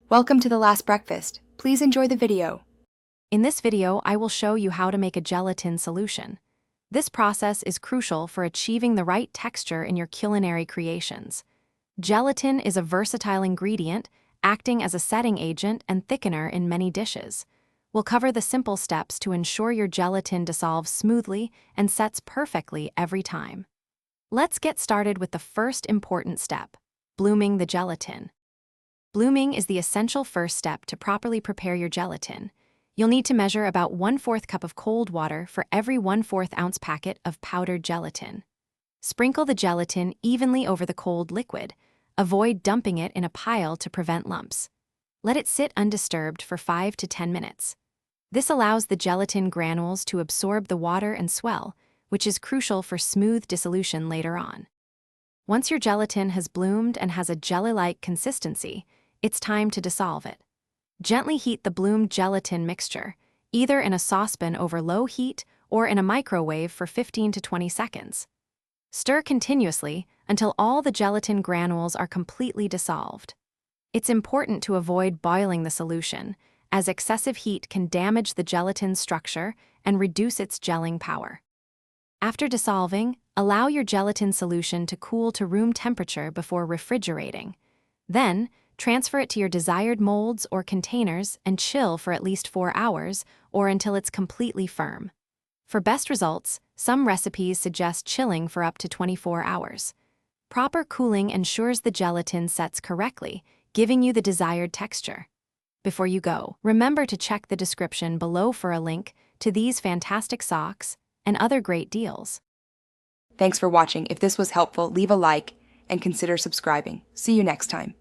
Welcome to The Last Breakfast. Please enjoy the video. In this video, I will show you how to make a gelatin solution. This process is crucial for achieving the right texture in your culinary creations. Gelatin is a versatile ingredient, acting as a setting agent and thickener in many dishes. We'll cover the simple steps to ensure your gelatin dissolves smoothly and sets perfectly every time. Let's get started with the first important step, blooming the gelatin. Blooming is the essential first step to properly prepare your gelatin. You'll need to measure about 1/4 cup of cold water for every 1/4 ounce packet of powdered gelatin. Sprinkle the gelatin evenly over the cold liquid. Avoid dumping it in a pile to prevent lumps. Let it sit undisturbed for 5 to 10 minutes. This allows the gelatin granules to absorb the water and swell, which is crucial for smooth dissolution later on. Once your gelatin has bloomed and has a jelly-like consistency, it's time to dissolve it. Gently heat the bloomed gelatin mixture, either in a saucepan over low heat or in a microwave for 15 to 20 seconds. Stir continuously until all the gelatin granules are completely dissolved. It's important to avoid boiling the solution, as excessive heat can damage the gelatin's structure and reduce its gelling power. After dissolving, allow your gelatin solution to cool to room temperature before refrigerating. Then, transfer it to your desired molds or containers and chill for at least 4 hours or until it's completely firm. For best results, some recipes suggest chilling for up to 24 hours. Proper cooling ensures the gelatin sets correctly, giving you the desired texture. Before you go, remember to check the description below for a link to these fantastic socks and other great deals. Thanks for watching. If this was helpful, leave a like and consider subscribing. See you next time.